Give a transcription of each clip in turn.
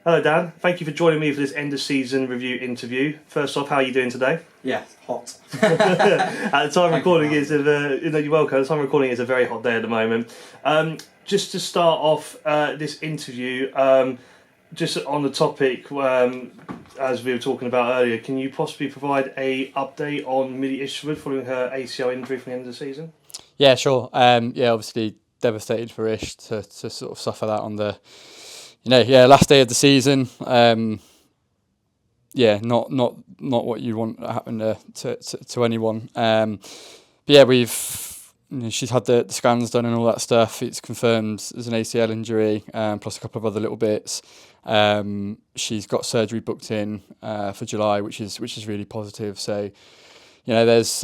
Hello Dan, thank you for joining me for this end of season review interview. First off, how are you doing today? Yeah, hot. At the time recording is you're welcome. At the time recording is a very hot day at the moment. Just to start off this interview, just on the topic, as we were talking about earlier, can you possibly provide a update on Millie Ishwood following her ACL injury from the end of the season? Yeah, sure. Obviously devastated for Ish to sort of suffer that on the last day of the season. Not what you want to happen to anyone. She's had the scans done and all that stuff. It's confirmed there's an ACL injury, plus a couple of other little bits. She's got surgery booked in for July, which is really positive. So, there's.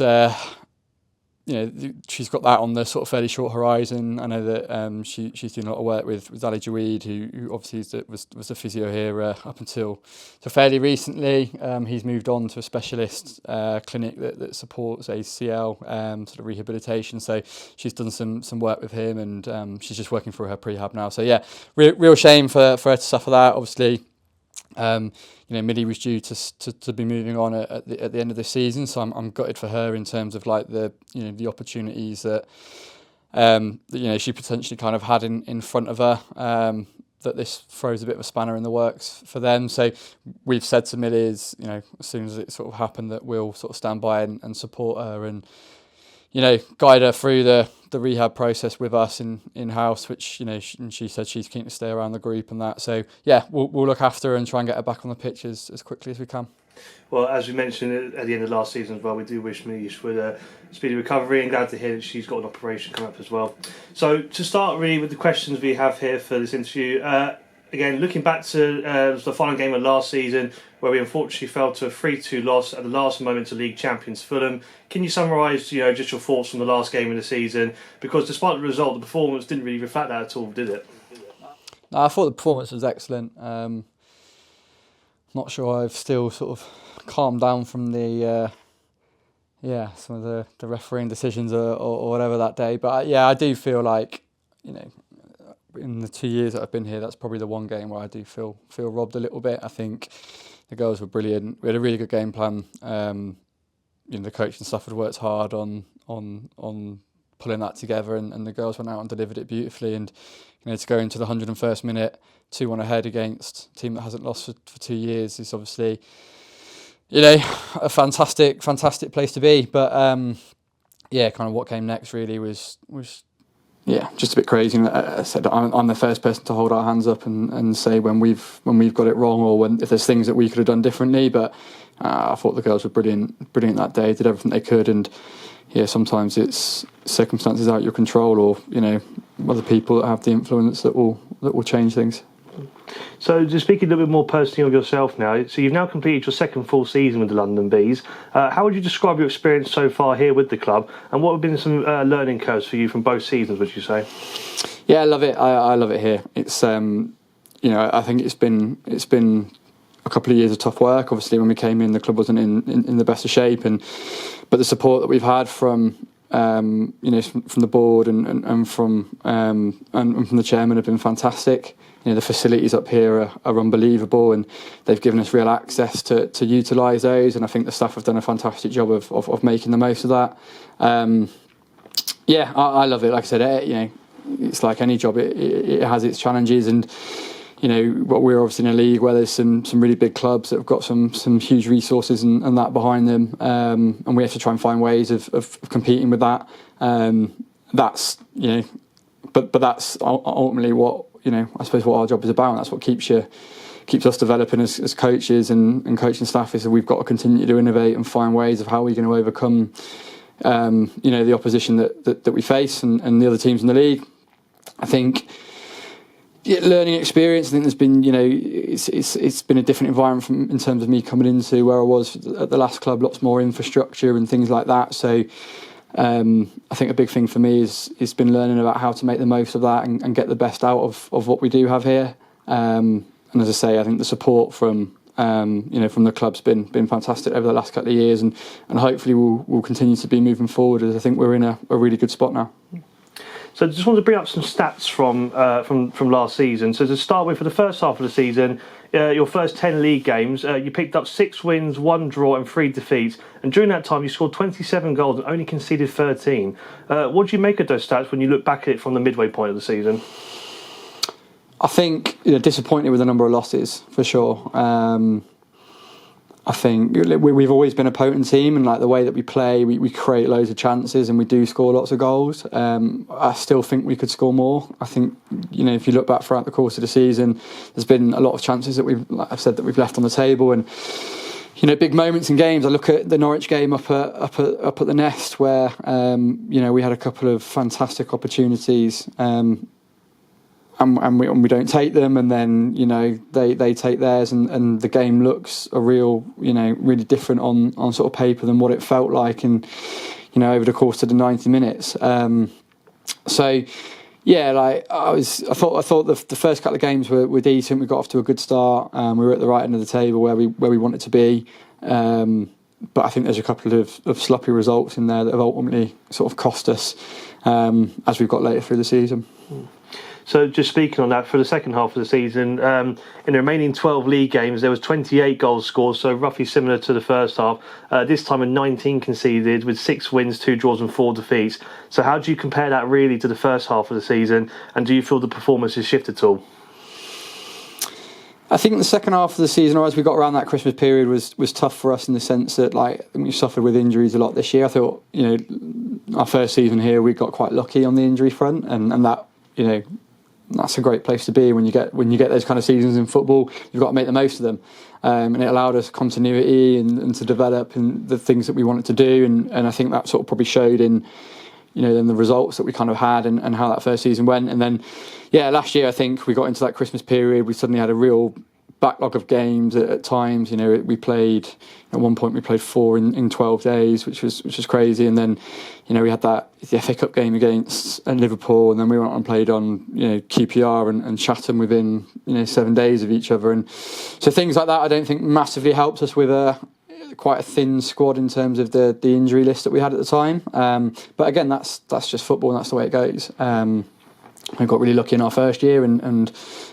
She's got that on the sort of fairly short horizon. I know that she's doing a lot of work with Ali Jaweed, who obviously was the physio here up until fairly recently. He's moved on to a specialist clinic that supports ACL sort of rehabilitation. So she's done some work with him, and she's just working through her prehab now. So yeah, real shame for her to suffer that. Obviously. Millie was due to be moving on at the end of this season, so I'm gutted for her in terms of like the opportunities that she potentially kind of had in front of her. That this throws a bit of a spanner in the works for them. So we've said to Millie, as soon as it sort of happened, that we'll sort of stand by and support her and guide her through the rehab process with us in house, which she said she's keen to stay around the group and that. So yeah, we'll look after her and try and get her back on the pitch as quickly as we can. Well, as we mentioned at the end of last season as well, we do wish Millie Ishwood a speedy recovery, and glad to hear that she's got an operation coming up as well. So to start really with the questions we have here for this interview, again, looking back to the final game of last season, where we unfortunately fell to a 3-2 loss at the last moment to league champions Fulham. Can you summarise, just your thoughts from the last game of the season? Because despite the result, the performance didn't really reflect that at all, did it? No, I thought the performance was excellent. Not sure I've still sort of calmed down from the some of the refereeing decisions or whatever that day. But I do feel like in the 2 years that I've been here, that's probably the one game where I do feel robbed a little bit. I think the girls were brilliant. We had a really good game plan. The coaching staff had worked hard on pulling that together, and the girls went out and delivered it beautifully. And to go into the 101st minute, 2-1 ahead against a team that hasn't lost for 2 years is obviously a fantastic place to be. But kind of what came next really was just a bit crazy. I said I'm the first person to hold our hands up and say when we've got it wrong, or if there's things that we could have done differently. But I thought the girls were brilliant that day. Did everything they could, and sometimes it's circumstances out of your control, or other people that have the influence that will change things. So, just speaking a little bit more personally of yourself now, so you've now completed your second full season with the London Bees. How would you describe your experience so far here with the club, and what have been some learning curves for you from both seasons, would you say? Yeah, I love it. I love it here. It's I think it's been a couple of years of tough work. Obviously, when we came in, the club wasn't in the best of shape, but the support that we've had from from the board and from the chairman have been fantastic. The facilities up here are unbelievable, and they've given us real access to utilise those. And I think the staff have done a fantastic job of making the most of that. I love it. Like I said, it's like any job. It has its challenges, and we're obviously in a league where there's some really big clubs that have got some huge resources and that behind them, and we have to try and find ways of competing with that. That's but that's ultimately what I suppose what our job is about, and that's what keeps us developing as coaches and coaching staff, is that we've got to continue to innovate and find ways of how we're going to overcome the opposition that we face and the other teams in the league. I think learning experience. I think there's been it's been a different environment in terms of me coming into where I was at the last club. Lots more infrastructure and things like that. So I think a big thing for me is been learning about how to make the most of that and get the best out of what we do have here. And as I say, I think the support from the club's been fantastic over the last couple of years, and hopefully we'll continue to be moving forward, as I think we're in a really good spot now. So just wanted to bring up some stats from last season. So to start with, for the first half of the season, your first 10 league games, you picked up 6 wins, 1 draw and 3 defeats. And during that time, you scored 27 goals and only conceded 13. What do you make of those stats when you look back at it from the midway point of the season? I think disappointed with the number of losses for sure. I think we've always been a potent team, and like the way that we play, we create loads of chances and we do score lots of goals. I still think we could score more. I think if you look back throughout the course of the season, there's been a lot of chances that we've left on the table, and big moments in games. I look at the Norwich game up at the Nest where we had a couple of fantastic opportunities. And we don't take them, and then they take theirs, and the game looks really different on sort of paper than what it felt like in over the course of the 90 minutes. I thought the first couple of games were decent. We got off to a good start. We were at the right end of the table where we wanted to be. But I think there's a couple of sloppy results in there that have ultimately sort of cost us as we've got later through the season. So just speaking on that, for the second half of the season, in the remaining 12 league games, there was 28 goals scored, so roughly similar to the first half. This time, 19 conceded with 6 wins, 2 draws and 4 defeats. So how do you compare that really to the first half of the season, and do you feel the performance has shifted at all? I think the second half of the season, or as we got around that Christmas period, was tough for us in the sense that we suffered with injuries a lot this year. I thought, our first season here, we got quite lucky on the injury front, and that, that's a great place to be when you get those kind of seasons in football. You've got to make the most of them, and it allowed us continuity and to develop and the things that we wanted to do, and I think that sort of probably showed in in the results that we kind of had and how that first season went. And then last year I think we got into that Christmas period, we suddenly had a real backlog of games at times. We played at one point 4 in 12 days, which was crazy. And then we had the FA Cup game against Liverpool, and then we went on and played on QPR and Chatham within 7 days of each other. And so things like that I don't think massively helped us with quite a thin squad in terms of the injury list that we had at the time. But again, that's just football, and that's the way it goes. We got really lucky in our first year and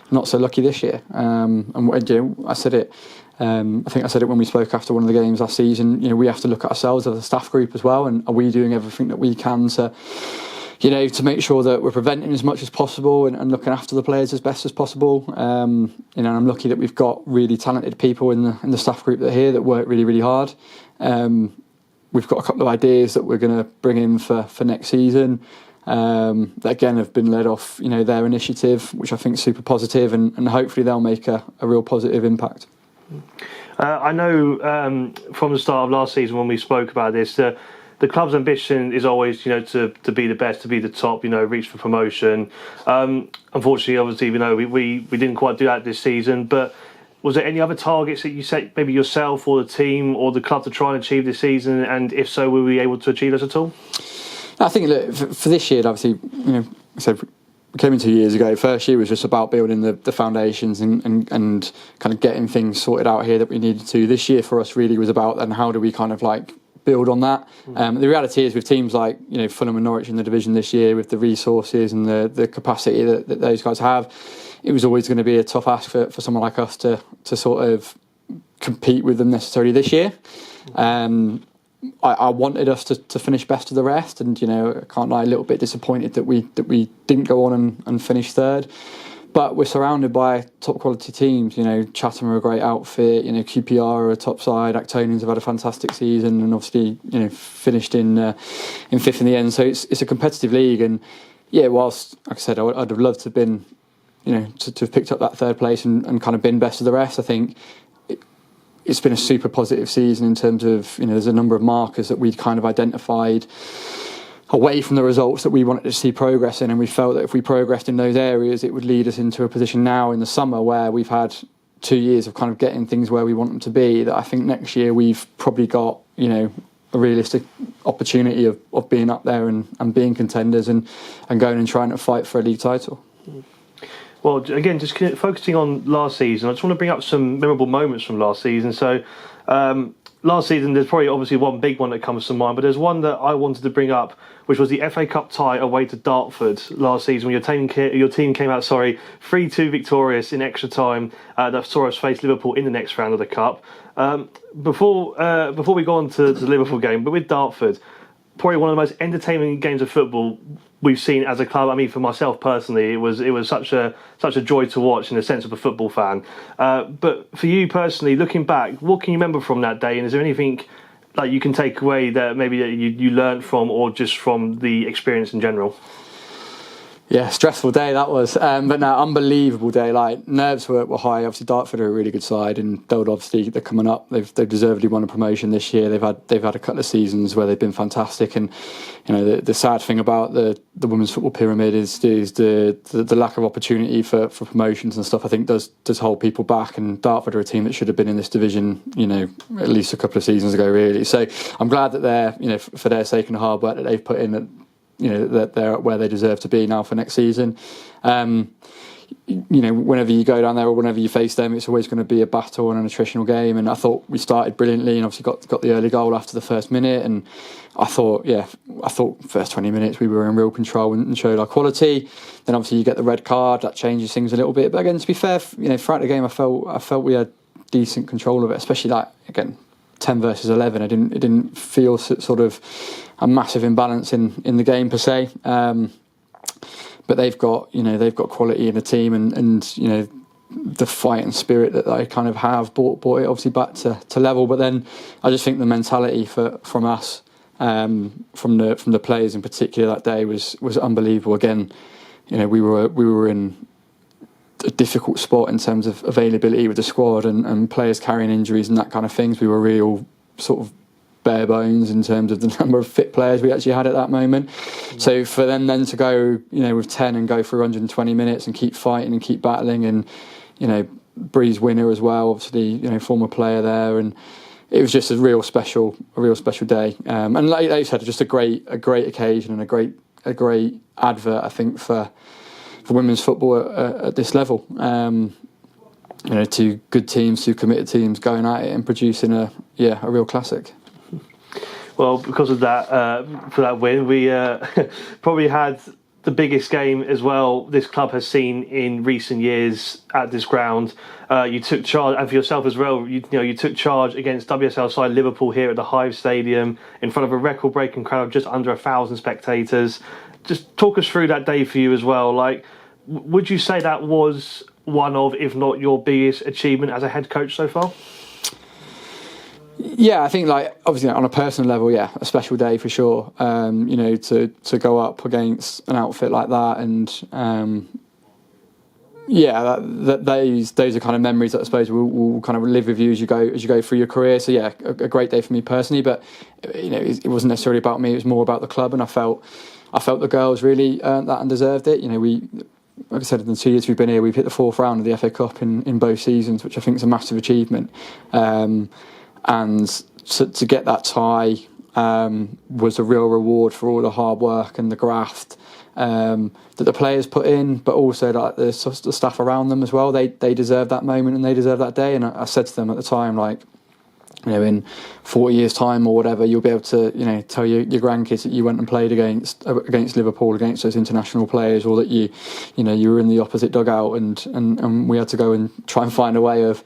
not so lucky this year. I said it. I think I said it when we spoke after one of the games last season. We have to look at ourselves as a staff group as well, and are we doing everything that we can to make sure that we're preventing as much as possible and looking after the players as best as possible. And I'm lucky that we've got really talented people in the staff group that are here that work really, really hard. We've got a couple of ideas that we're going to bring in for next season. That again have been led off their initiative, which I think is super positive, and hopefully they'll make a real positive impact. I know from the start of last season when we spoke about this, the club's ambition is always to be the best, to be the top, reach for promotion. Unfortunately, obviously, we didn't quite do that this season, but was there any other targets that you set, maybe yourself or the team or the club, to try and achieve this season, and if so, were we able to achieve this at all? I think for this year, obviously, I said we came in 2 years ago. First year was just about building the foundations and kind of getting things sorted out here that we needed to. This year for us really was about then how do we kind of build on that. The reality is with teams like Fulham and Norwich in the division this year, with the resources and the capacity that those guys have, it was always going to be a tough ask for someone like us to sort of compete with them necessarily this year. I wanted us to finish best of the rest, and I can't lie, a little bit disappointed that we didn't go on and finish third. But we're surrounded by top quality teams. Chatham are a great outfit. QPR are a top side. Actonians have had a fantastic season, and obviously finished in fifth in the end. So it's a competitive league, and whilst like I said, I'd have loved to have been to have picked up that third place and kind of been best of the rest. I think it's been a super positive season in terms of there's a number of markers that we'd kind of identified away from the results that we wanted to see progress in, and we felt that if we progressed in those areas, it would lead us into a position now in the summer where we've had 2 years of kind of getting things where we want them to be, that I think next year we've probably got a realistic opportunity of being up there and being contenders and going and trying to fight for a league title. Well, again, just focusing on last season, I just want to bring up some memorable moments from last season. So, last season, there's probably obviously one big one that comes to mind, but there's one that I wanted to bring up, which was the FA Cup tie away to Dartford last season, when your team came out 3-2 victorious in extra time. That saw us face Liverpool in the next round of the Cup. Before we go on to the Liverpool game, but with Dartford, probably one of the most entertaining games of football we've seen as a club. I mean, for myself personally, it was such a joy to watch in the sense of a football fan. But for you personally, looking back, what can you remember from that day? And is there anything like you can take away that maybe that you learned from, or just from the experience in general? Yeah, stressful day that was, but no, unbelievable day. Like, nerves were high. Obviously, Dartford are a really good side, and they're coming up. They've deservedly won a promotion this year. They've had a couple of seasons where they've been fantastic, and you know the sad thing about the women's football pyramid is the lack of opportunity for promotions and stuff. I think does hold people back, and Dartford are a team that should have been in this division, you know, at least a couple of seasons ago, really. So I'm glad that they're, you know, for their sake and the hard work that they've put in, you know, that they're where they deserve to be now for next season. You know, whenever you go down there or whenever you face them, it's always going to be a battle and an attritional game. And I thought we started brilliantly, and obviously got the early goal after the first minute. And I thought first 20 minutes we were in real control and showed our quality. Then obviously you get the red card, that changes things a little bit. But again, to be fair, you know, throughout the game, I felt we had decent control of it, especially like, again, 10 versus 11. It didn't feel sort of a massive imbalance in the game per se. But they've got quality in the team, and you know, the fight and spirit that they kind of have brought it obviously back to level. But then I just think the mentality from us, from the players in particular that day was unbelievable. Again, you know, we were in a difficult spot in terms of availability with the squad and players carrying injuries and that kind of things. We were real sort of bare bones in terms of the number of fit players we actually had at that moment. So for them then to go, you know, with 10 and go for 120 minutes and keep fighting and keep battling, and you know, Bree's winner as well, obviously, you know, former player there, and it was just a real special day. And like you said, just a great occasion and a great advert, I think, for women's football at this level. You know, two good teams, two committed teams going at it and producing a real classic. Well, because of that, for that win, we probably had the biggest game as well this club has seen in recent years at this ground. You took charge, and for yourself as well, you took charge against WSL side Liverpool here at the Hive Stadium in front of a record-breaking crowd of just under 1,000 spectators. Just talk us through that day for you as well. Like, would you say that was one of, if not your biggest achievement as a head coach so far? Yeah, I think, like, obviously on a personal level, yeah, a special day for sure. You know, to go up against an outfit like that, and those are kind of memories that I suppose will kind of live with you as you go through your career. So yeah, a great day for me personally. But you know, it wasn't necessarily about me; it was more about the club, and I felt the girls really earned that and deserved it. You know, like I said, in the 2 years we've been here, we've hit the fourth round of the FA Cup in both seasons, which I think is a massive achievement. And to get that tie was a real reward for all the hard work and the graft that the players put in, but also like the staff around them as well. They deserve that moment and they deserve that day. And I said to them at the time, like, you know, in 40 years' time or whatever, you'll be able to, you know, tell your grandkids that you went and played against Liverpool, against those international players, or that you were in the opposite dugout and we had to go and try and find a way of,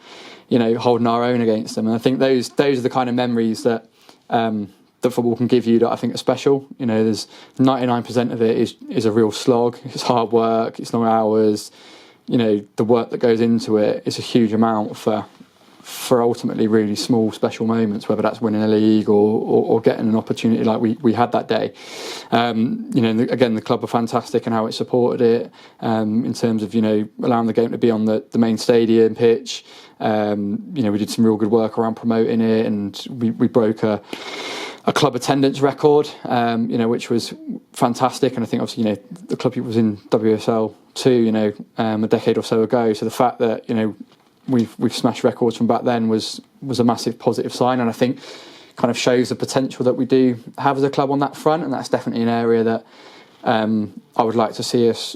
you know, holding our own against them. And I think those are the kind of memories that that football can give you that I think are special. You know, there's 99% of it is a real slog. It's hard work. It's long hours. You know, the work that goes into it is a huge amount for ultimately really small special moments, whether that's winning a league or getting an opportunity like we had that day. You know, again, the club were fantastic and how it supported it in terms of, you know, allowing the game to be on the main stadium pitch. You know, we did some real good work around promoting it, and we broke a club attendance record, you know, which was fantastic. And I think obviously, you know, the club was in WSL 2, you know, a decade or so ago. So the fact that, you know, we've smashed records from back then was a massive positive sign, and I think kind of shows the potential that we do have as a club on that front. And that's definitely an area that I would like to see us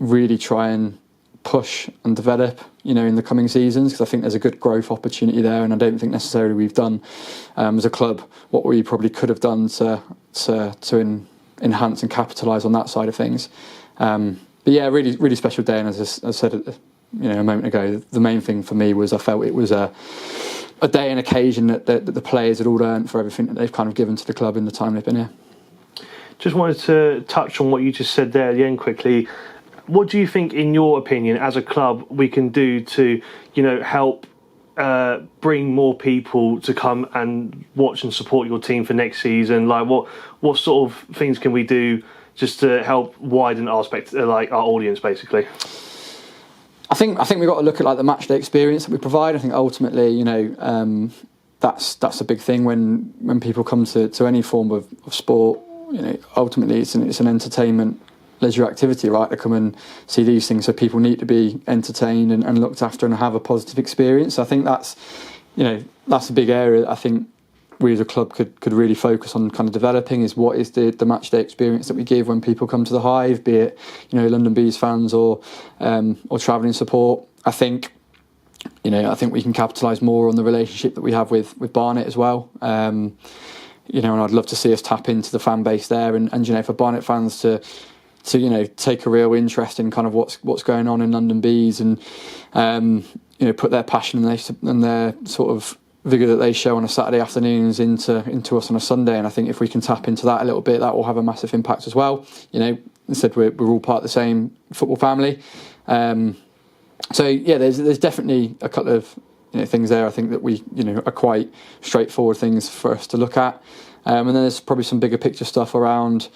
really try and push and develop, in the coming seasons, because I think there's a good growth opportunity there, and I don't think necessarily we've done as a club what we probably could have done to enhance and capitalise on that side of things. But yeah, really, really special day, and as I said, a moment ago, the main thing for me was I felt it was a day and occasion that the players had all earned for everything that they've kind of given to the club in the time they've been here. Just wanted to touch on what you just said there at the end quickly. What do you think, in your opinion, as a club, we can do to, help bring more people to come and watch and support your team for next season? Like, what sort of things can we do just to help widen our audience, basically? I think we've got to look at like the match day experience that we provide. I think ultimately, that's a big thing when people come to any form of sport. Ultimately it's an entertainment leisure activity, right? To come and see these things, so people need to be entertained and looked after and have a positive experience. I think that's a big area. I think we as a club could really focus on kind of developing, is what is the match day experience that we give when people come to the Hive, be it London Bees fans or travelling support. I think we can capitalise more on the relationship that we have with Barnet as well. And I'd love to see us tap into the fan base there, and for Barnet fans to take a real interest in kind of what's going on in London Bees, and put their passion and their sort of vigour that they show on a Saturday afternoons into us on a Sunday. And I think if we can tap into that a little bit, that will have a massive impact as well. Instead we're all part of the same football family. So yeah, there's definitely a couple of things there. I think that we are quite straightforward things for us to look at. And then there's probably some bigger picture stuff around.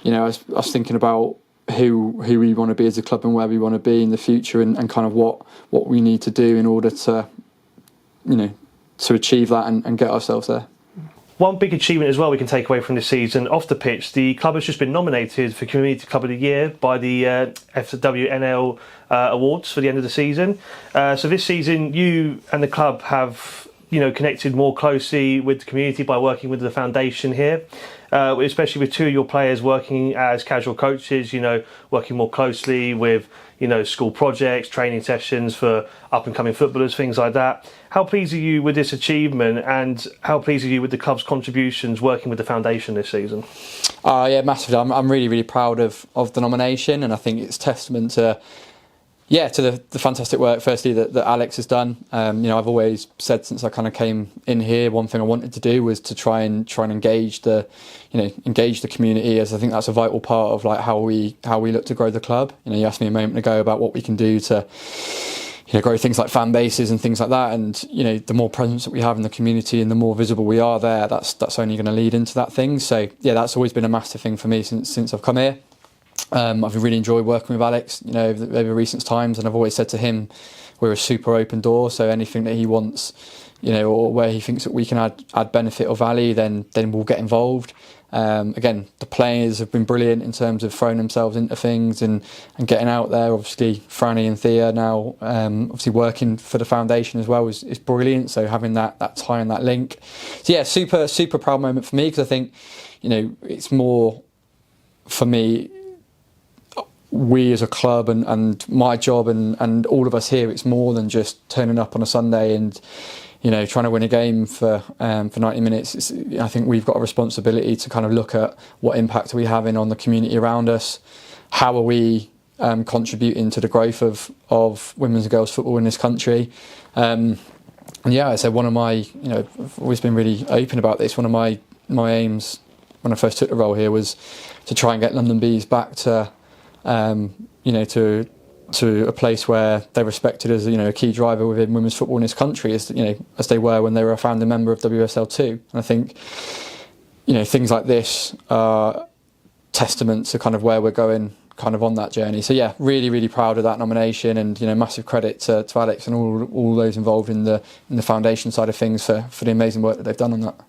I was thinking about who we want to be as a club and where we want to be in the future, and kind of what we need to do in order to to achieve that and get ourselves there. One big achievement as well we can take away from this season off the pitch, the club has just been nominated for Community Club of the Year by the FWNL Awards for the end of the season. So this season you and the club have connected more closely with the community by working with the foundation here, especially with two of your players working as casual coaches, working more closely with school projects, training sessions for up and coming footballers, things like that. How pleased are you with this achievement, and how pleased are you with the club's contributions working with the foundation this season? Yeah, massively. I'm really, really proud of the nomination, and I think it's testament to the fantastic work, firstly, that Alex has done. I've always said since I kind of came in here, one thing I wanted to do was to try and engage the community, as I think that's a vital part of like how we look to grow the club. You asked me a moment ago about what we can do to grow things like fan bases and things like that, and the more presence that we have in the community and the more visible we are there, that's only going to lead into that thing. So yeah, that's always been a massive thing for me since I've come here. I've really enjoyed working with Alex, over recent times, and I've always said to him, we're a super open door. So anything that he wants, or where he thinks that we can add benefit or value, then we'll get involved. Again, the players have been brilliant in terms of throwing themselves into things and getting out there. Obviously, Franny and Thea now, obviously working for the foundation as well is brilliant. So having that tie and that link, so yeah, super proud moment for me, because I think it's more for me. We as a club and my job and all of us here, it's more than just turning up on a Sunday and trying to win a game for 90 minutes. I think we've got a responsibility to kind of look at what impact are we having on the community around us, how are we contributing to the growth of women's and girls football in this country. And yeah, I said one of my I've always been really open about this. One of my aims when I first took the role here was to try and get London Bees back to to a place where they're respected as a key driver within women's football in this country, as they were when they were a founding member of WSL2. And I think things like this are testament to kind of where we're going kind of on that journey. So yeah, really, really proud of that nomination, and massive credit to Alex and all those involved in the foundation side of things for the amazing work that they've done on that.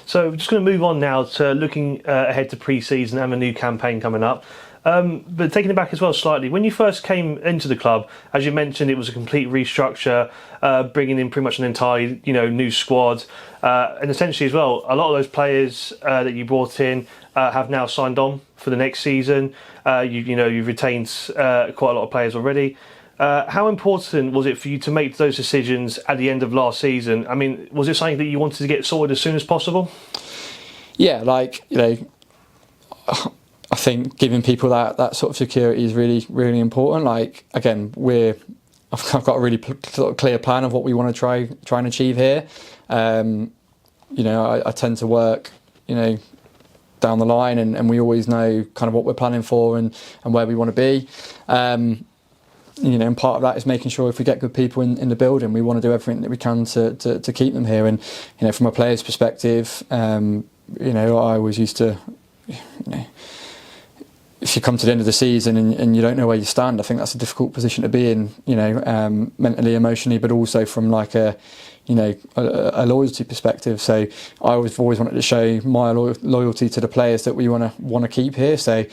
So we're just going to move on now to looking ahead to pre-season and a new campaign coming up. But taking it back as well slightly, when you first came into the club, as you mentioned, it was a complete restructure, bringing in pretty much an entire new squad, and essentially as well, a lot of those players that you brought in have now signed on for the next season. You've retained quite a lot of players already. How important was it for you to make those decisions at the end of last season? I mean, was it something that you wanted to get sorted as soon as possible? Yeah, I think giving people that sort of security is really, really important. Like, again, I've got a really sort of clear plan of what we want to try and achieve here. I tend to work, down the line, and we always know kind of what we're planning for and where we want to be. And part of that is making sure if we get good people in the building, we want to do everything that we can to keep them here. And from a player's perspective, I always used to, if you come to the end of the season and you don't know where you stand, I think that's a difficult position to be in, mentally, emotionally, but also from like a loyalty perspective. So I always wanted to show my loyalty to the players that we want to keep here. So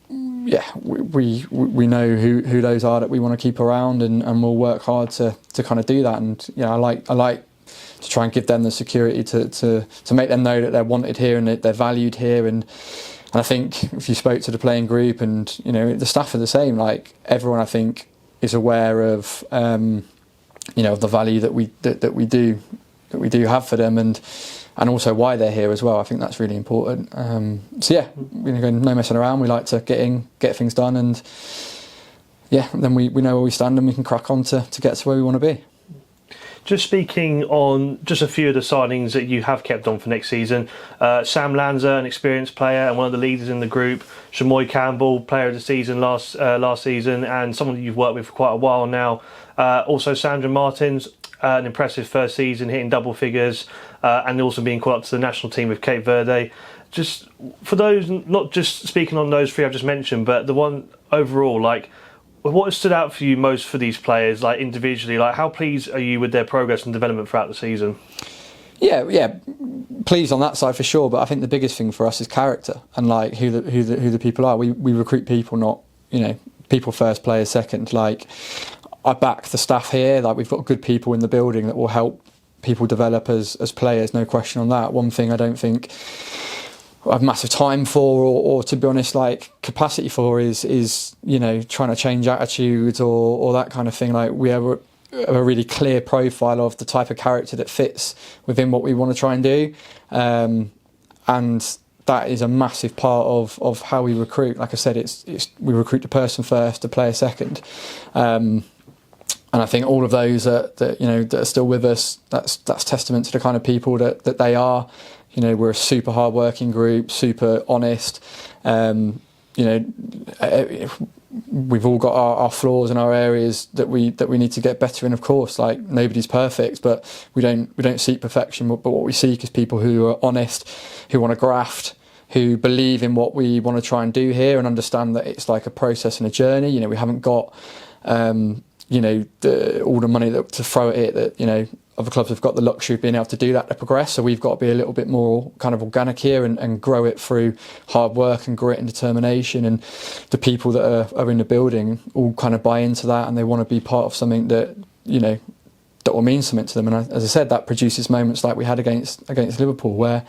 yeah, we know who those are that we want to keep around, and we'll work hard to kind of do that. And I like to try and give them the security to make them know that they're wanted here and that they're valued here. And I think if you spoke to the playing group and the staff are the same, like everyone I think is aware of the value that we do have for them, and also why they're here as well. I think that's really important. So yeah, no messing around. We like to get things done, and yeah, then we know where we stand and we can crack on to get to where we want to be. Just speaking on just a few of the signings that you have kept on for next season, Sam Lanza, an experienced player and one of the leaders in the group, Shamoy Campbell, player of the season last season, and someone that you've worked with for quite a while now. Also Sandra Martins, an impressive first season, hitting double figures, and also being called up to the national team with Cape Verde. Just for those, not just speaking on those three I've just mentioned, but the one overall, like, what has stood out for you most for these players, like individually? Like, how pleased are you with their progress and development throughout the season? Yeah, pleased on that side for sure. But I think the biggest thing for us is character and like who the people are. We recruit people, not people first, players second. Like, I back the staff here. Like, we've got good people in the building that will help people develop as players. No question on that. One thing I don't think I have massive time for, or to be honest, like capacity for, is trying to change attitudes or that kind of thing. Like, we have a really clear profile of the type of character that fits within what we want to try and do, and that is a massive part of how we recruit. Like I said, we recruit the person first, the player second, and I think all of those that are still with us, that's testament to the kind of people that they are. We're a super hard-working group, super honest. We've all got our flaws and our areas that we need to get better in. Of course, like, nobody's perfect, but we don't seek perfection. But what we seek is people who are honest, who want to graft, who believe in what we want to try and do here, and understand that it's like a process and a journey. We haven't got all the money to throw at it that other clubs have got the luxury of being able to do that to progress. So we've got to be a little bit more kind of organic here and grow it through hard work and grit and determination. And the people that are in the building all kind of buy into that, and they want to be part of something that that will mean something to them. And as I said, that produces moments like we had against Liverpool, where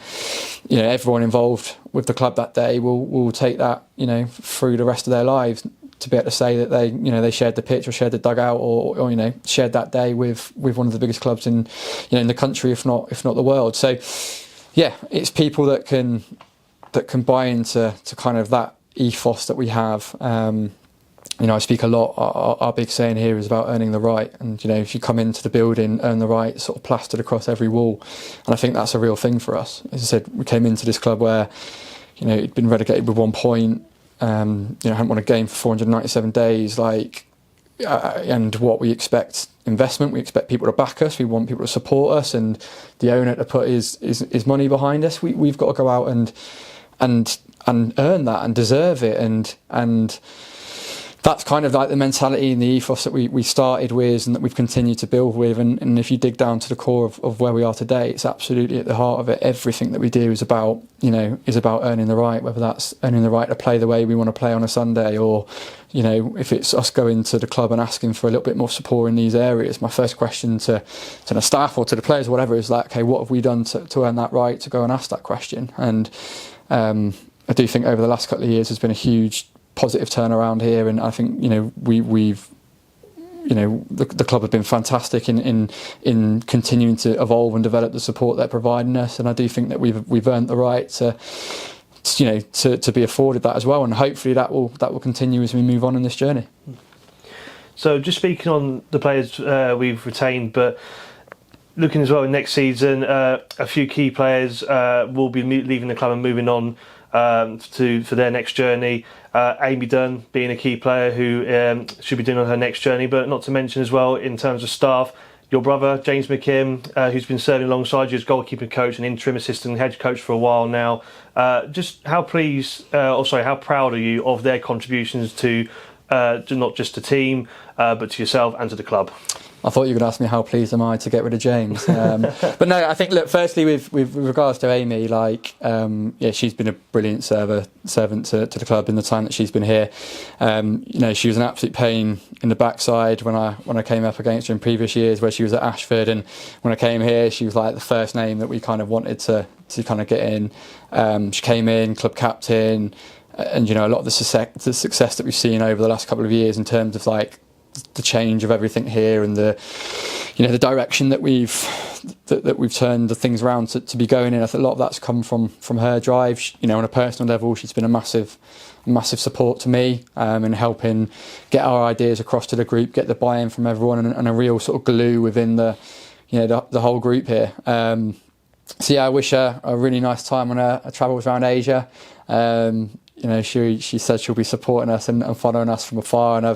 everyone involved with the club that day will take that through the rest of their lives, to be able to say that they shared the pitch or shared the dugout or shared that day with one of the biggest clubs in the country, if not the world. So yeah, it's people that can buy into kind of that ethos that we have. I speak a lot. Our big saying here is about earning the right, and if you come into the building, earn the right, sort of plastered across every wall. And I think that's a real thing for us. As I said, we came into this club where it'd been relegated with 1 point. Hadn't won a game for 497 days, and what we expect investment, we expect people to back us, we want people to support us, and the owner to put his money behind us. We've got to go out and earn that and deserve it, and that's kind of like the mentality and the ethos that we started with and that we've continued to build with. And if you dig down to the core of where we are today, it's absolutely at the heart of it. Everything that we do is about earning the right, whether that's earning the right to play the way we want to play on a Sunday, or if it's us going to the club and asking for a little bit more support in these areas. My first question to the staff or to the players or whatever is like, okay, what have we done to earn that right to go and ask that question? And I do think over the last couple of years there's been a huge positive turnaround here, and I think we've the club have been fantastic in continuing to evolve and develop the support they're providing us, and I do think that we've earned the right to be afforded that as well, and hopefully that will continue as we move on in this journey. So just speaking on the players we've retained, but looking as well next season, a few key players will be leaving the club and moving on for their next journey. Amy Dunn being a key player who should be doing on her next journey, but not to mention as well in terms of staff, your brother James McKimm, who's been serving alongside you as goalkeeper coach and interim assistant head coach for a while now. Just how proud are you of their contributions to not just the team, but to yourself and to the club? I thought you were going to ask me how pleased am I to get rid of James. But no, I think, look, firstly, with regards to Amy, she's been a brilliant servant to the club in the time that she's been here. She was an absolute pain in the backside when I came up against her in previous years where she was at Ashford, and when I came here, she was like the first name that we kind of wanted to kind of get in. She came in, club captain, and a lot of the success that we've seen over the last couple of years in terms of like the change of everything here and the direction that we've turned the things around to be going in. I think a lot of that's come from her drive. On a personal level, she's been a massive support to me in helping get our ideas across to the group, get the buy-in from everyone, and a real sort of glue within the whole group here. I wish her a really nice time on her travels around Asia. She said she'll be supporting us and following us from afar, and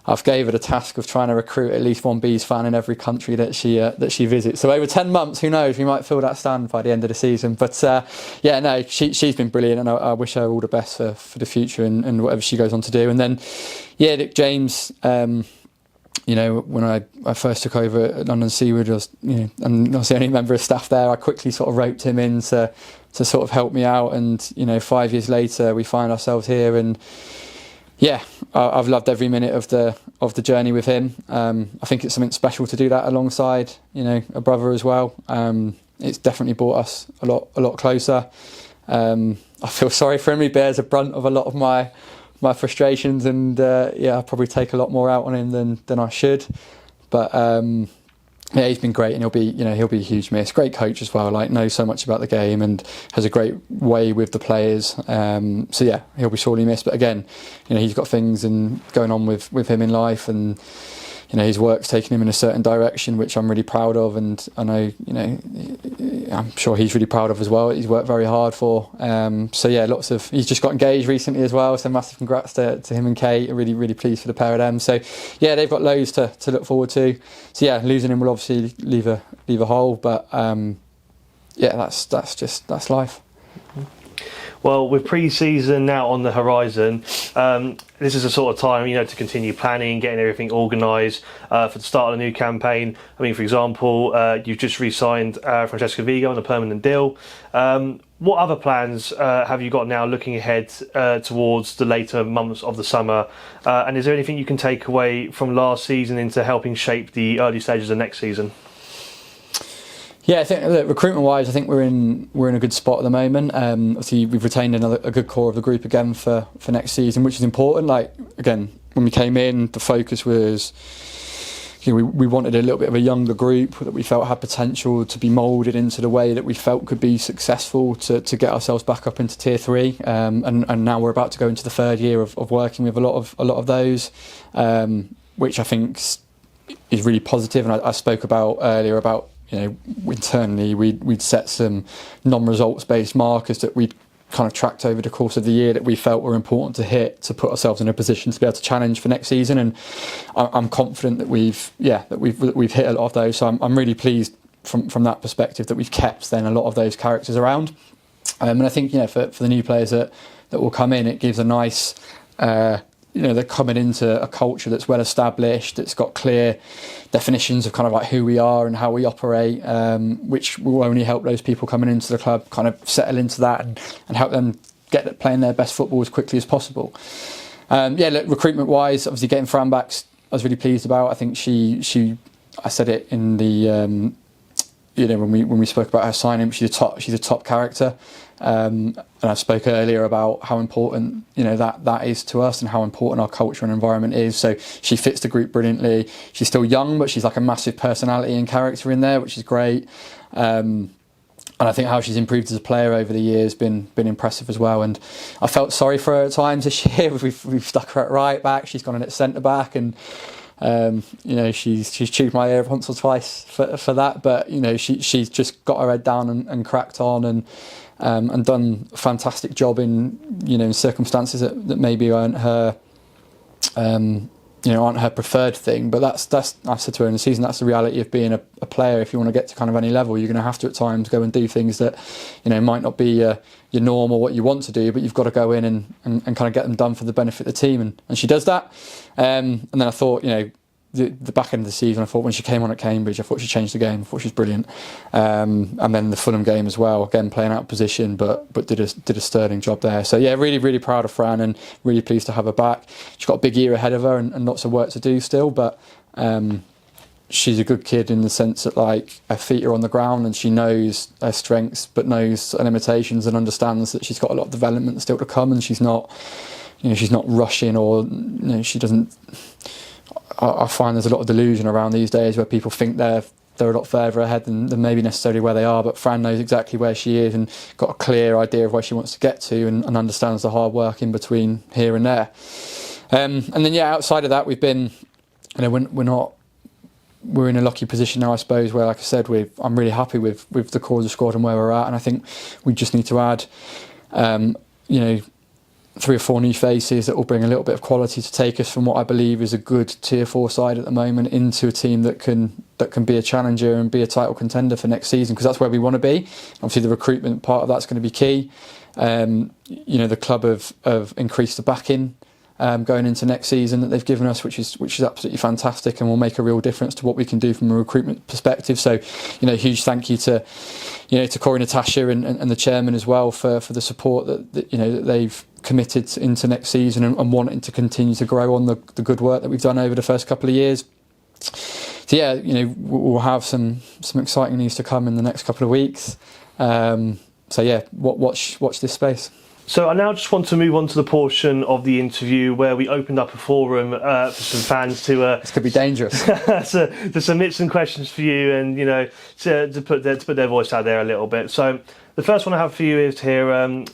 I've gave her the task of trying to recruit at least one Bees fan in every country that she visits. So over 10 months, who knows, we might fill that stand by the end of the season. But she's been brilliant, and I wish her all the best for the future and whatever she goes on to do. And then, James, when I first took over at London Seawood, and I was the only member of staff there, I quickly sort of roped him in to sort of help me out. And 5 years later, we find ourselves here, and I've loved every minute of the journey with him. I think it's something special to do that alongside a brother as well. It's definitely brought us a lot closer. I feel sorry for him. He bears a brunt of a lot of my frustrations, and I probably take a lot more out on him than I should. But he's been great, and he'll be a huge miss. Great coach as well, knows so much about the game and has a great way with the players. He'll be sorely missed. But again, he's got things going on with him in life, and his work's taking him in a certain direction, which I'm really proud of, and I know I'm sure he's really proud of as well. He's worked very hard for. He's just got engaged recently as well. So massive congrats to him and Kate. Really, really pleased for the pair of them. So they've got loads to look forward to. So losing him will obviously leave a hole, but that's life. Well, with pre-season now on the horizon, this is a sort of time, to continue planning, getting everything organised for the start of the new campaign. I mean, for example, you've just re-signed Francesca Vigo on a permanent deal. What other plans have you got now looking ahead towards the later months of the summer? And is there anything you can take away from last season into helping shape the early stages of next season? Yeah, I think recruitment-wise, I think we're in a good spot at the moment. Obviously, we've retained a good core of the group again for next season, which is important. Again, when we came in, the focus was we wanted a little bit of a younger group that we felt had potential to be moulded into the way that we felt could be successful to get ourselves back up into Tier 3. And now we're about to go into the third year of working with a lot of those, which I think is really positive. And I spoke about earlier about internally we'd set some non-results based markers that we'd kind of tracked over the course of the year that we felt were important to hit to put ourselves in a position to be able to challenge for next season, and I'm confident that we've hit a lot of those. So I'm really pleased from that perspective that we've kept then a lot of those characters around, and I think for the new players that will come in, it gives a nice they're coming into a culture that's well established, that's got clear definitions of kind of like who we are and how we operate, which will only help those people coming into the club kind of settle into that and help them get playing their best football as quickly as possible. Look, recruitment wise, obviously getting Fran back, I was really pleased about. I think I said it in the when we spoke about her signing, she's a top character. And I spoke earlier about how important that is to us and how important our culture and environment is. So she fits the group brilliantly. She's still young, but she's like a massive personality and character in there, which is great. And I think how she's improved as a player over the years been impressive as well. And I felt sorry for her at times this year. We've stuck her at right back. She's gone in at centre back, and she's chewed my ear once or twice for that. But she's just got her head down and cracked on and done a fantastic job in circumstances that maybe aren't her preferred thing. But that's I said to her in the season, that's the reality of being a player. If you want to get to kind of any level, you're going to have to at times go and do things that might not be your norm or what you want to do, but you've got to go in and kind of get them done for the benefit of the team, and she does that. And then I thought, the back end of the season, I thought when she came on at Cambridge, I thought she changed the game. I thought she was brilliant. And then the Fulham game as well, again playing out of position, but did a sterling job there. So yeah, really, really proud of Fran and really pleased to have her back. She's got a big year ahead of her and lots of work to do still, but she's a good kid in the sense that like her feet are on the ground and she knows her strengths, but knows her limitations and understands that she's got a lot of development still to come, and she's not rushing or she doesn't. I find there's a lot of delusion around these days where people think they're a lot further ahead than maybe necessarily where they are, but Fran knows exactly where she is and got a clear idea of where she wants to get to and understands the hard work in between here and there. And then outside of that, we've been, we're in a lucky position now, I suppose, where, like I said, I'm really happy with the core of the squad and where we're at, and I think we just need to add 3 or 4 new faces that will bring a little bit of quality to take us from what I believe is a good tier 4 side at the moment into a team that can be a challenger and be a title contender for next season, because that's where we want to be. Obviously the recruitment part of that's going to be key. The club have increased the backing going into next season that they've given us, which is absolutely fantastic and will make a real difference to what we can do from a recruitment perspective. So, huge thank you to Corey Natasha and the chairman as well for the support that they've committed into next season and wanting to continue to grow on the good work that we've done over the first couple of years. So we'll have some exciting news to come in the next couple of weeks. Watch this space. So I now just want to move on to the portion of the interview where we opened up a forum for some fans to. This could be dangerous. to submit some questions for you, and to put their voice out there a little bit. So the first one I have for you is here: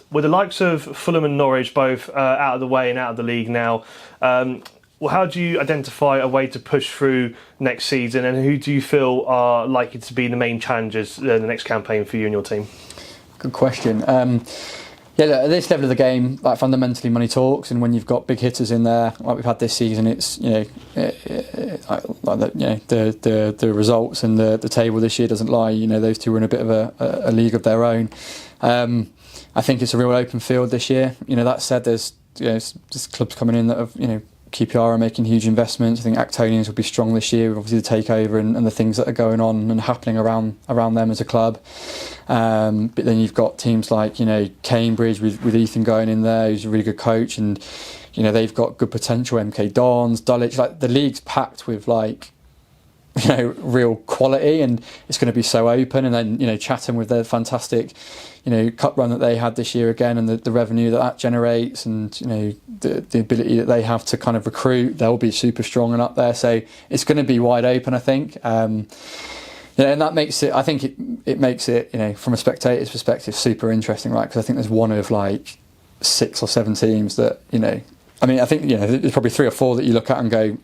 with the likes of Fulham and Norwich both out of the way and out of the league now, how do you identify a way to push through next season, and who do you feel are likely to be the main challengers in the next campaign for you and your team? Good question. At this level of the game, like fundamentally money talks, and when you've got big hitters in there, like we've had this season, it's the results and the table this year doesn't lie. Those two are in a bit of a league of their own. I think it's a real open field this year. That said, there's clubs coming in that have QPR are making huge investments. I think Actonians will be strong this year, obviously the takeover and the things that are going on and happening around them as a club. But then you've got teams like Cambridge with Ethan going in there, who's a really good coach, and they've got good potential. MK Dons, Dulwich, like the league's packed with real quality, and it's going to be so open. And then Chatham with their fantastic cup run that they had this year again, and the revenue that generates, and the ability that they have to kind of recruit, they'll be super strong and up there. So it's going to be wide open, I think. And that makes it, I think it makes it, from a spectator's perspective, super interesting, right? Because I think there's one of 6 or 7 teams that, I think, there's probably 3 or 4 that you look at and go,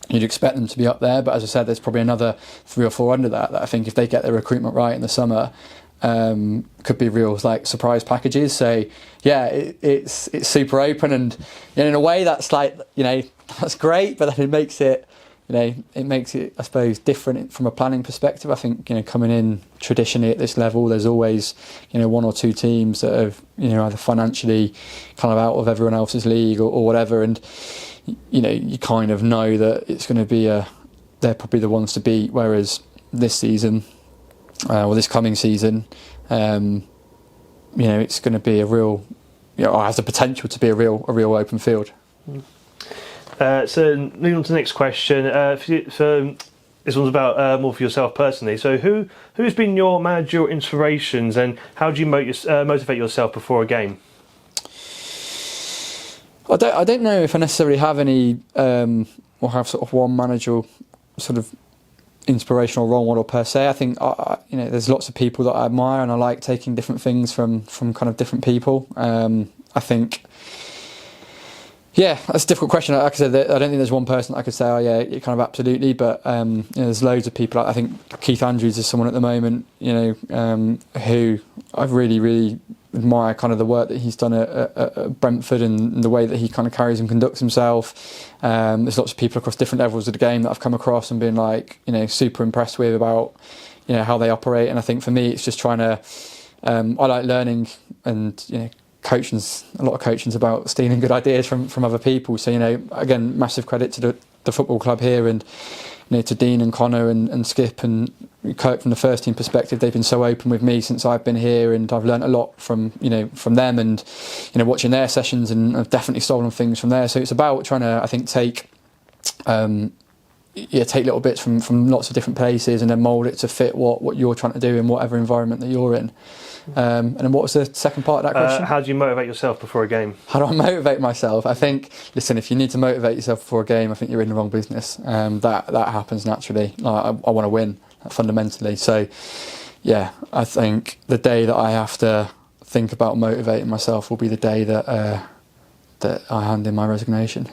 you'd expect them to be up there. But as I said, there's probably another 3 or 4 under that I think if they get their recruitment right in the summer, could be real surprise packages. So it's super open, and in a way that's that's great, but then it makes it I suppose different from a planning perspective. I think coming in traditionally at this level, there's always 1 or 2 teams that have either financially kind of out of everyone else's league or whatever, and you kind of know that it's going to be they're probably the ones to beat. Whereas this season, or this coming season, it's going to be a real, or has the potential to be a real open field. So moving on to the next question. For this one's about more for yourself personally. So who's been your managerial inspirations, and how do you motivate yourself before a game? I don't know if I necessarily have any or have sort of one managerial sort of inspirational role model per se. I think there's lots of people that I admire, and I like taking different things from kind of different people. I think. Yeah, that's a difficult question. Like I said, I don't think there's one person that I could say, oh yeah, kind of absolutely. But there's loads of people. I think Keith Andrews is someone at the moment, who I really, really admire. Kind of the work that he's done at Brentford and the way that he kind of carries and conducts himself. There's lots of people across different levels of the game that I've come across and been like, super impressed with about, how they operate. And I think for me, it's just trying to. I like learning and coaching's a lot of coaching's about stealing good ideas from other people. So again, massive credit to the football club here, and to Dean and Connor and Skip and Kirk from the first team perspective. They've been so open with me since I've been here, and I've learnt a lot from them, and watching their sessions, and I've definitely stolen things from there. So it's about trying to, I think, take little bits from lots of different places and then mould it to fit what you're trying to do in whatever environment that you're in. And then what was the second part of that question? How do you motivate yourself before a game? How do I motivate myself? I think, listen, if you need to motivate yourself before a game, I think you're in the wrong business. That happens naturally. I want to win, fundamentally. So, yeah, I think the day that I have to think about motivating myself will be the day that I hand in my resignation.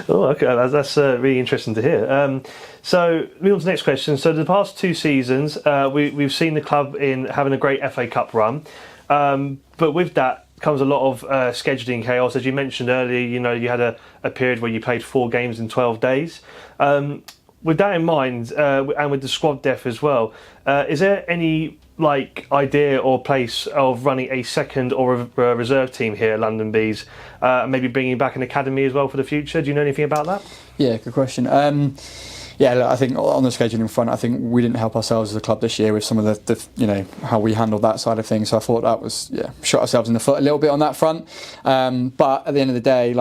Oh, okay, that's really interesting to hear. So, moving on to the next question. So, the past 2 seasons, we've seen the club in having a great FA Cup run, but with that comes a lot of scheduling chaos. As you mentioned earlier, you had a period where you played 4 games in 12 days. With that in mind, and with the squad depth as well, is there any idea or place of running a second or a reserve team here at London Bees, maybe bringing back an academy as well for the future? Do you know anything about that? Yeah, good question. Look, I think on the scheduling front, I think we didn't help ourselves as a club this year with some of the how we handled that side of things. So I thought that was shot ourselves in the foot a little bit on that front. But at the end of the day,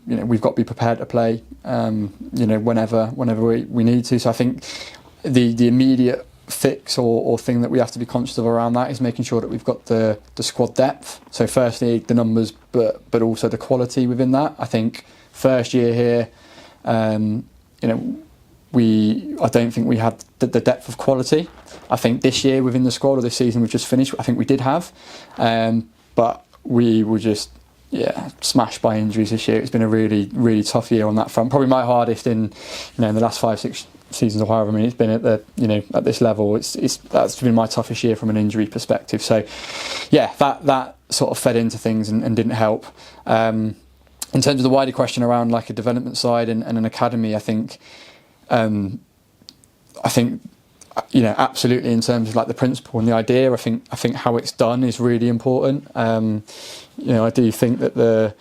we've got to be prepared to play, whenever we need to. So I think the immediate fix or thing that we have to be conscious of around that is making sure that we've got the squad depth. So firstly, the numbers, but also the quality within that. I think first year here, I don't think we had the depth of quality. I think this year within the squad, or this season we've just finished, I think we did have, but we were just smashed by injuries this year. It's been a really, really tough year on that front. Probably my hardest in the last 5-6 seasons or however many it's been at at this level. That's been my toughest year from an injury perspective. So that sort of fed into things and didn't help. In terms of the wider question around a development side and an academy, I think absolutely in terms of the principle and the idea, I think how it's done is really important. I do think that the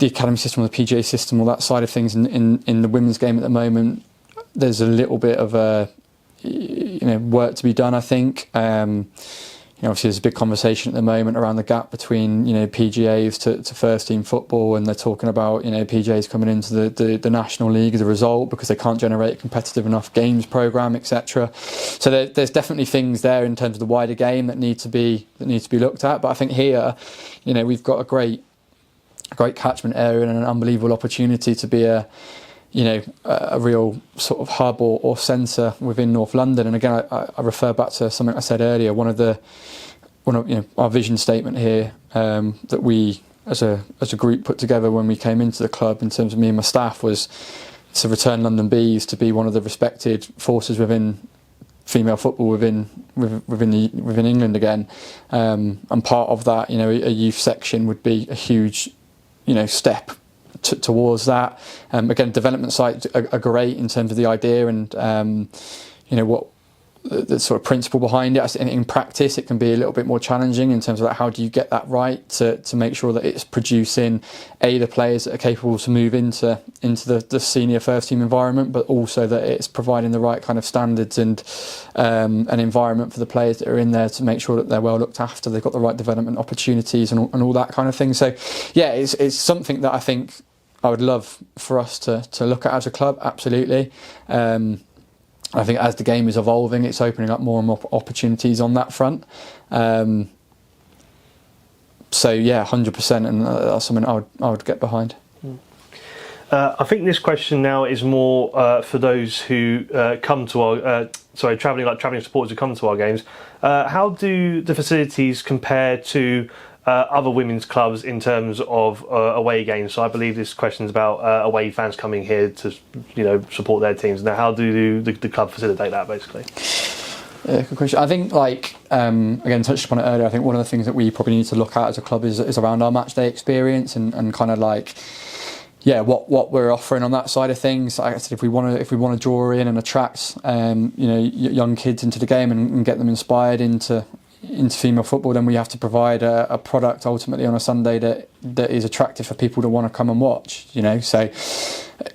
academy system or the PGA system, all that side of things in the women's game at the moment, there's a little bit of work to be done, I think. Obviously there's a big conversation at the moment around the gap between PGAs to first team football, and they're talking about PGAs coming into the National League as a result because they can't generate a competitive enough games programme, etc. So there's definitely things there in terms of the wider game that need to be looked at. But I think here, we've got a great catchment area and an unbelievable opportunity to be a real sort of hub or centre within North London. And again, I refer back to something I said earlier. One of our vision statement here that we as a group put together when we came into the club in terms of me and my staff was to return London Bees to be one of the respected forces within female football within England again. And part of that, a youth section would be a huge step towards that. Again, development sites are great in terms of the idea and the sort of principle behind it. In practice, it can be a little bit more challenging in terms of like, how do you get that right to make sure that it's producing the players that are capable to move into the senior first team environment, but also that it's providing the right kind of standards and an environment for the players that are in there to make sure that they're well looked after, they've got the right development opportunities and all that kind of thing. So yeah, it's something that I think I would love for us to look at as a club, absolutely. I think as the game is evolving, it's opening up more and more opportunities on that front. So yeah, 100%, and that's something I would get behind. I think this question now is more for those who come to our travelling supporters who come to our games. How do the facilities compare to other women's clubs in terms of away games? So I believe this question is about away fans coming here to support their teams. Now, how do the club facilitate that, basically? Yeah, good question. I think, again, touched upon it earlier, I think one of the things that we probably need to look at as a club is around our match day experience and kind of what we're offering on that side of things. Like I said, if we want to draw in and attract young kids into the game and get them inspired into female football, then we have to provide a product ultimately on a Sunday that is attractive for people to want to come and watch. So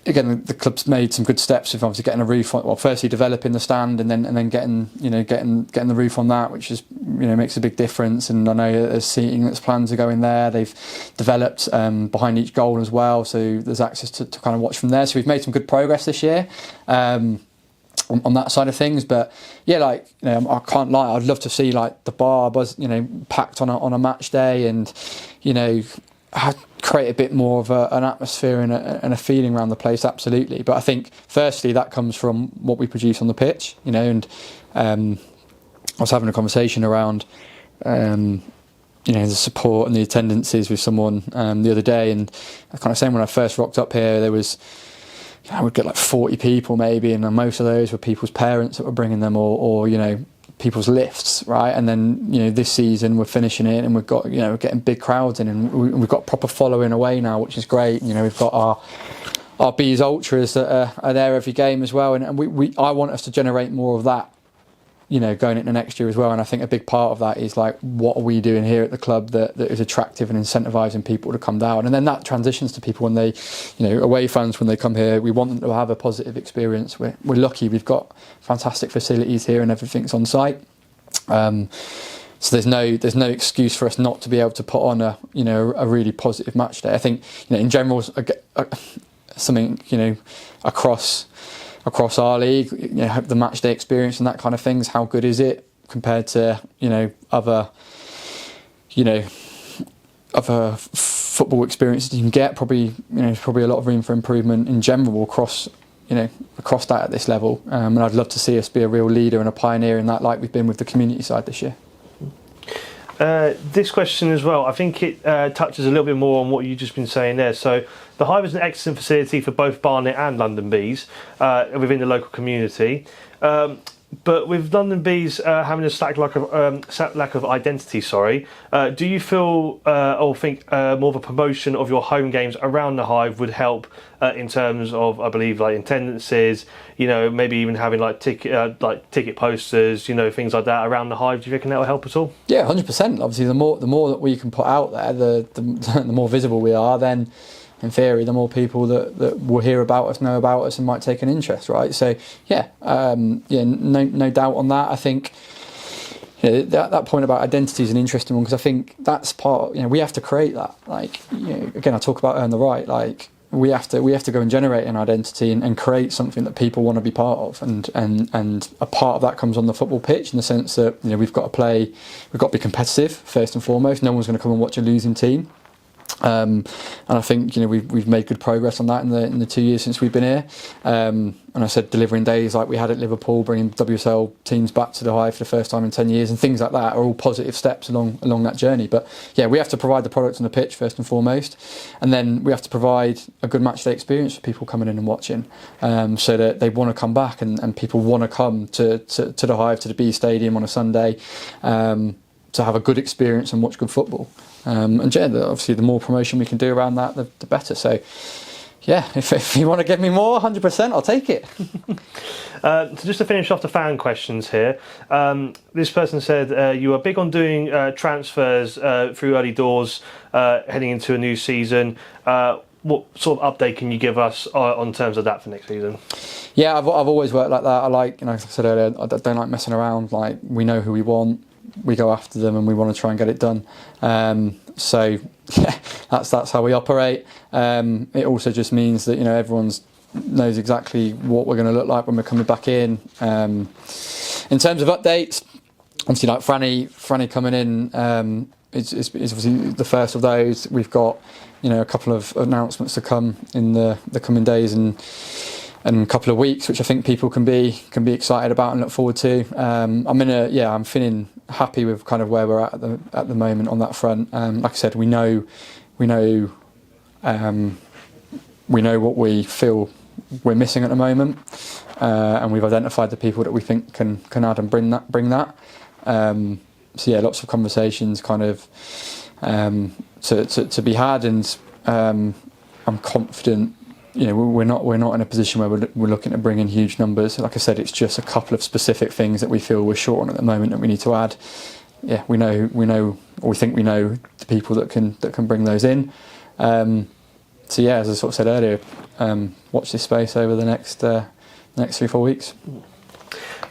again, the club's made some good steps with obviously getting a roof on. Well, firstly developing the stand and then getting the roof on that, which is makes a big difference. And I know there's seating that's planned to go in there. They've developed behind each goal as well, so there's access to kind of watch from there. So we've made some good progress this year. On that side of things, but yeah, I can't lie, I'd love to see the bar was packed on a match day, and create a bit more of an atmosphere and a feeling around the place. Absolutely. But I think firstly that comes from what we produce on the pitch, and I was having a conversation around the support and the attendances with someone the other day, and I kind of saying when I first rocked up here, there was, I would get 40 people maybe, and most of those were people's parents that were bringing them, or people's lifts, right? And then this season we're finishing it, and we've got we're getting big crowds in, and we've got proper following away now, which is great. We've got our Bees Ultras that are there every game as well, and I want us to generate more of that, going into next year as well. And I think a big part of that is what are we doing here at the club that is attractive and incentivising people to come down, and then that transitions to people when they, away fans when they come here. We want them to have a positive experience. We're lucky we've got fantastic facilities here and everything's on site. So there's no excuse for us not to be able to put on a really positive match day. I think in general something across our league, the match day experience and that kind of things. How good is it compared to other football experiences you can get? Probably a lot of room for improvement in general across that at this level. And I'd love to see us be a real leader and a pioneer in that, like we've been with the community side this year. This question as well, I think it touches a little bit more on what you've just been saying there. So the Hive is an excellent facility for both Barnet and London Bees within the local community. But with London Bees having a slight lack of identity, do you feel or think more of a promotion of your home games around the Hive would help in terms of, I believe, attendances, maybe even having ticket posters, things like that around the Hive? Do you reckon that will help at all? Yeah, 100%. Obviously, the more that we can put out there, the more visible we are, then in theory, the more people that will hear about us, know about us, and might take an interest, right? So, no doubt on that. I think that point about identity is an interesting one, because I think that's part. We have to create that. Again, I talk about earn the right. We have to go and generate an identity and create something that people want to be part of, and a part of that comes on the football pitch, in the sense that we've got to be competitive first and foremost. No one's going to come and watch a losing team. And I think we've made good progress on that in the 2 years since we've been here. And I said delivering days like we had at Liverpool, bringing WSL teams back to the Hive for the first time in 10 years, and things like that are all positive steps along that journey. But yeah, we have to provide the products on the pitch first and foremost, and then we have to provide a good match day experience for people coming in and watching, so that they want to come back, and people want to come to the Hive, to the B Stadium on a Sunday, to have a good experience and watch good football. And yeah, obviously the more promotion we can do around that, the better. So yeah, if you want to give me more, 100%, I'll take it. So just to finish off the fan questions here, this person said you are big on doing transfers through early doors heading into a new season. What sort of update can you give us on terms of that for next season? Yeah, I've always worked like that. I like, like I said earlier, I don't like messing around. Like, we know who we want, we go after them, and we want to try and get it done. So yeah, that's how we operate. It also just means that everyone's knows exactly what we're going to look like when we're coming back in. In terms of updates, obviously, like Franny coming in is obviously the first of those. We've got a couple of announcements to come in the coming days and a couple of weeks, which I think people can be excited about and look forward to. I'm feeling happy with kind of where we're at the moment on that front. Like I said, we know what we feel we're missing at the moment, and we've identified the people that we think can add and bring that. So yeah, lots of conversations kind of to be had, and I'm confident. We're not in a position where we're looking to bring in huge numbers. Like I said, it's just a couple of specific things that we feel we're short on at the moment that we need to add. Yeah, we know, or we think we know the people that can bring those in. So yeah, as I sort of said earlier, watch this space over the next 3-4 weeks.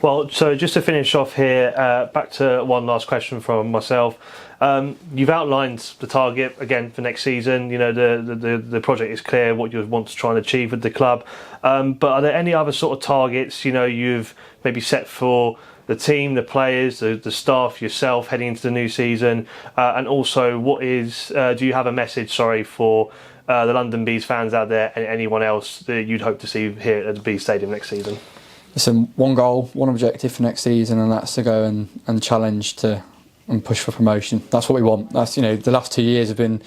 Well, so just to finish off here, back to one last question from myself. You've outlined the target again for next season. The project is clear what you want to try and achieve with the club. But are there any other sort of targets you've maybe set for the team, the players, the staff, yourself heading into the new season? And also, do you have a message? For the London Bees fans out there and anyone else that you'd hope to see here at the Bees Stadium next season? Listen, one goal, one objective for next season, and that's to go and challenge and push for promotion. That's what we want. That's the last 2 years have been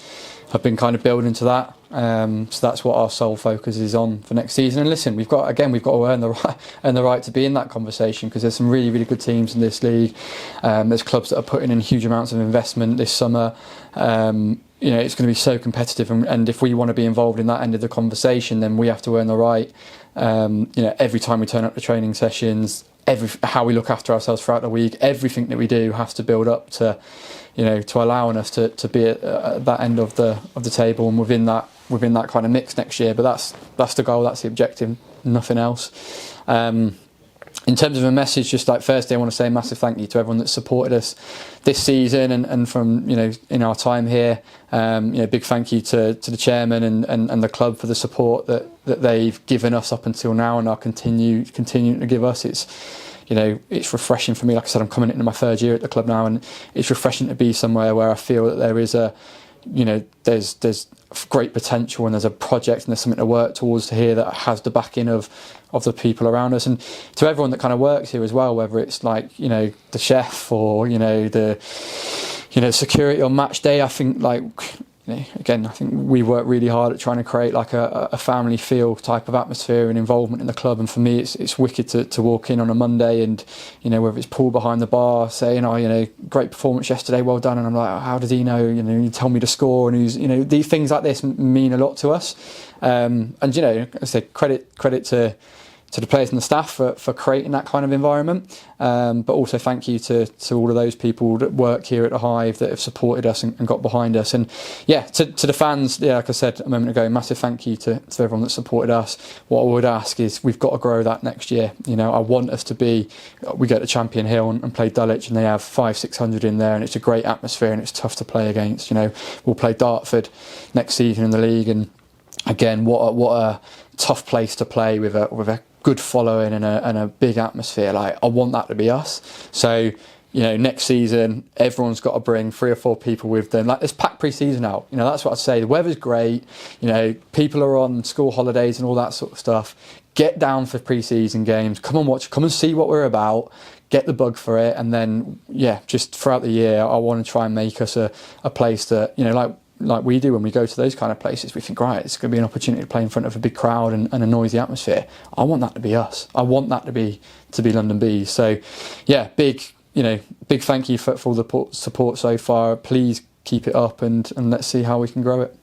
kind of building to that. So that's what our sole focus is on for next season. And listen, we've got to earn the right to be in that conversation, because there's some really, really good teams in this league. There's clubs that are putting in huge amounts of investment this summer. It's going to be so competitive, and if we want to be involved in that end of the conversation, then we have to earn the right. Every time we turn up to training sessions, how we look after ourselves throughout the week, everything that we do has to build up to allowing us to be at that end of the table and within that kind of mix next year. But that's the goal, that's the objective, nothing else. In terms of a message, just like firstly, I want to say a massive thank you to everyone that supported us this season and from in our time here. Big thank you to the chairman and the club for the support that they've given us up until now and are continuing to give us. It's refreshing for me. Like I said, I'm coming into my third year at the club now, and it's refreshing to be somewhere where I feel that there is there's great potential and there's a project and there's something to work towards here that has the backing of the people around us, and to everyone that kind of works here as well, whether it's like the chef or the security on match day. I think again, I think we work really hard at trying to create like a family feel type of atmosphere and involvement in the club. And for me, it's wicked to walk in on a Monday and, whether it's Paul behind the bar saying, great performance yesterday, well done. And I'm like, how does he know? You tell me to score, and who's, these things like this mean a lot to us. And, I said credit to the players and the staff for creating that kind of environment, but also thank you to all of those people that work here at the Hive that have supported us and got behind us. And yeah, to the fans, like I said a moment ago, massive thank you to everyone that supported us. What I would ask is we've got to grow that next year. I want us to we go to Champion Hill and play Dulwich, and they have 500-600 in there, and it's a great atmosphere and it's tough to play against. We'll play Dartford next season in the league, and again, what a tough place to play with a good following and a big atmosphere. Like, I want that to be us. So, next season, everyone's got to bring 3 or 4 people with them. Like, let's pack pre-season out. That's what I'd say. The weather's great. People are on school holidays and all that sort of stuff. Get down for pre-season games. Come and watch. Come and see what we're about. Get the bug for it. And then, just throughout the year, I want to try and make us a place that, like we do when we go to those kind of places, we think, right, it's going to be an opportunity to play in front of a big crowd and a noisy atmosphere. I want that to be us. I want that to be London Bees. So, big thank you for all the support so far. Please keep it up, and let's see how we can grow it.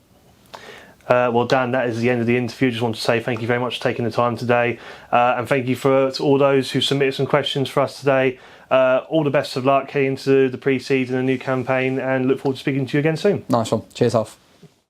Well, Dan, that is the end of the interview. Just want to say thank you very much for taking the time today, and thank you to all those who submitted some questions for us today. All the best of luck heading into the pre-season and new campaign, and look forward to speaking to you again soon. Nice one. Cheers, off.